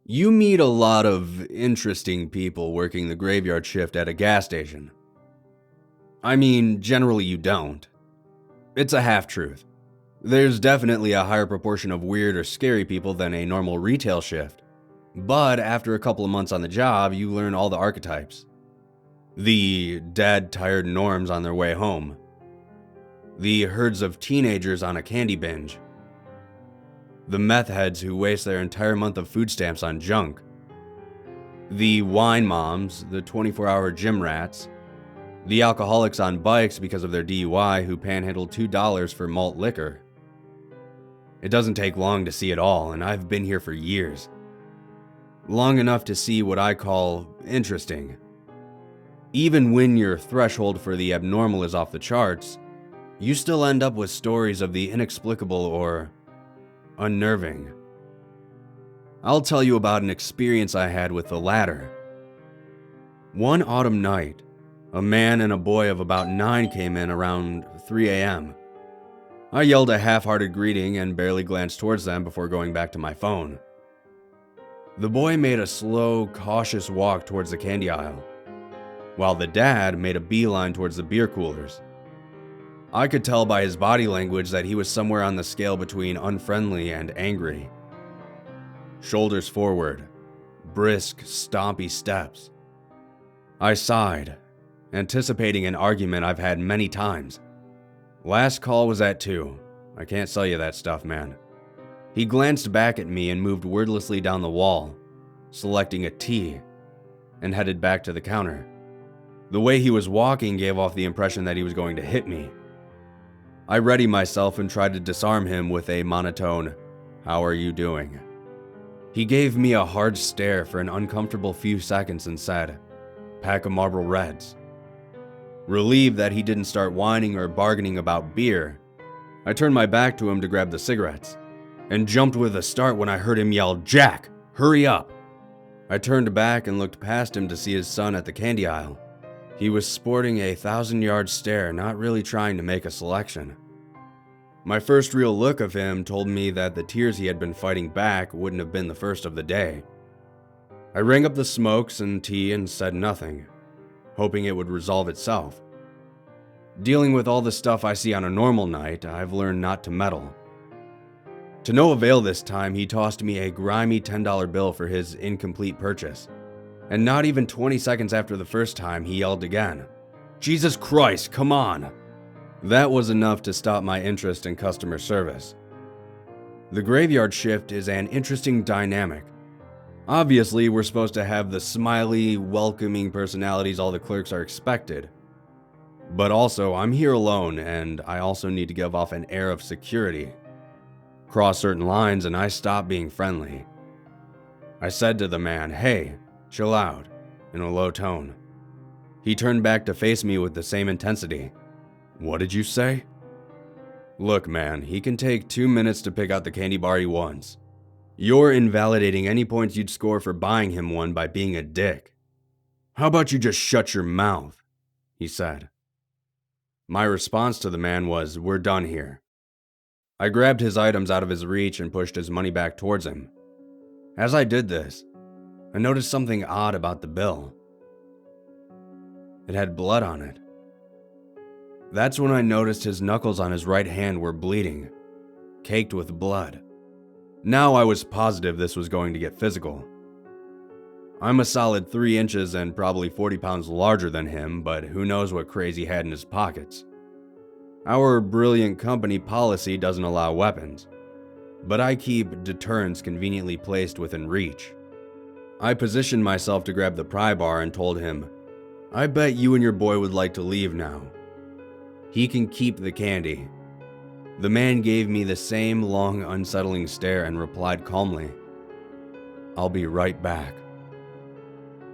You meet a lot of interesting people working the graveyard shift at a gas station. I mean, generally you don't. It's a half-truth. There's definitely a higher proportion of weird or scary people than a normal retail shift. But after a couple of months on the job, you learn all the archetypes. The dead, tired norms on their way home. The herds of teenagers on a candy binge. The meth heads who waste their entire month of food stamps on junk. The wine moms, the 24-hour gym rats. The alcoholics on bikes because of their DUI who panhandle $2 for malt liquor. It doesn't take long to see it all, and I've been here for years. Long enough to see what I call interesting. Even when your threshold for the abnormal is off the charts, you still end up with stories of the inexplicable or unnerving. I'll tell you about an experience I had with the latter. One autumn night, a man and a boy of about 9 came in around 3 a.m. I yelled a half-hearted greeting and barely glanced towards them before going back to my phone. The boy made a slow, cautious walk towards the candy aisle, while the dad made a beeline towards the beer coolers. I could tell by his body language that he was somewhere on the scale between unfriendly and angry. Shoulders forward, brisk, stompy steps. I sighed, anticipating an argument I've had many times. Last call was at 2. I can't sell you that stuff, man. He glanced back at me and moved wordlessly down the wall, selecting a tea, and headed back to the counter. The way he was walking gave off the impression that he was going to hit me. I readied myself and tried to disarm him with a monotone, "How are you doing?" He gave me a hard stare for an uncomfortable few seconds and said, "Pack of Marlboro Reds." Relieved that he didn't start whining or bargaining about beer, I turned my back to him to grab the cigarettes, and jumped with a start when I heard him yell, "Jack, hurry up!" I turned back and looked past him to see his son at the candy aisle. He was sporting a 1,000-yard stare, not really trying to make a selection. My first real look of him told me that the tears he had been fighting back wouldn't have been the first of the day. I rang up the smokes and tea and said nothing, hoping it would resolve itself. Dealing with all the stuff I see on a normal night, I've learned not to meddle. To no avail this time, he tossed me a grimy $10 bill for his incomplete purchase. And not even 20 seconds after the first time, he yelled again, "Jesus Christ, come on!" That was enough to stop my interest in customer service. The graveyard shift is an interesting dynamic. Obviously, we're supposed to have the smiley, welcoming personalities all the clerks are expected. But also, I'm here alone, and I also need to give off an air of security. Cross certain lines and I stop being friendly. I said to the man, "Hey, chill out," in a low tone. He turned back to face me with the same intensity. "What did you say?" "Look, man, he can take 2 minutes to pick out the candy bar he wants. You're invalidating any points you'd score for buying him one by being a dick. How about you just shut your mouth?" he said. My response to the man was, "We're done here." I grabbed his items out of his reach and pushed his money back towards him. As I did this, I noticed something odd about the bill. It had blood on it. That's when I noticed his knuckles on his right hand were bleeding, caked with blood. Now I was positive this was going to get physical. I'm a solid 3 inches and probably 40 pounds larger than him, but who knows what crazy had in his pockets. Our brilliant company policy doesn't allow weapons, but I keep deterrents conveniently placed within reach. I positioned myself to grab the pry bar and told him, "I bet you and your boy would like to leave now. He can keep the candy." The man gave me the same long, unsettling stare and replied calmly, "I'll be right back."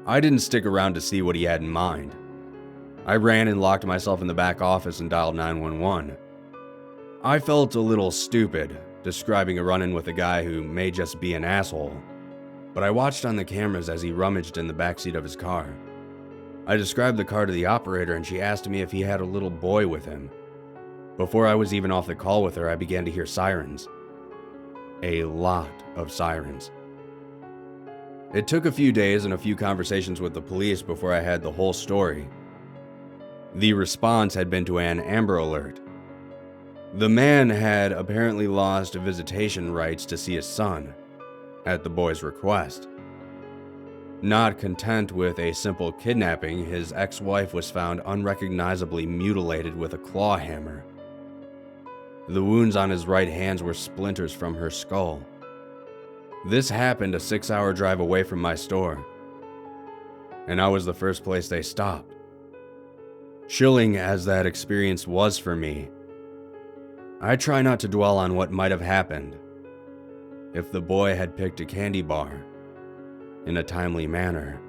I didn't stick around to see what he had in mind. I ran and locked myself in the back office and dialed 911. I felt a little stupid, describing a run-in with a guy who may just be an asshole, but I watched on the cameras as he rummaged in the backseat of his car. I described the car to the operator and she asked me if he had a little boy with him. Before I was even off the call with her, I began to hear sirens. A lot of sirens. It took a few days and a few conversations with the police before I had the whole story. The response had been to an Amber Alert. The man had apparently lost visitation rights to see his son, at the boy's request. Not content with a simple kidnapping, his ex-wife was found unrecognizably mutilated with a claw hammer. The wounds on his right hands were splinters from her skull. This happened a 6-hour drive away from my store, and I was the first place they stopped. Chilling as that experience was for me, I try not to dwell on what might have happened if the boy had picked a candy bar in a timely manner.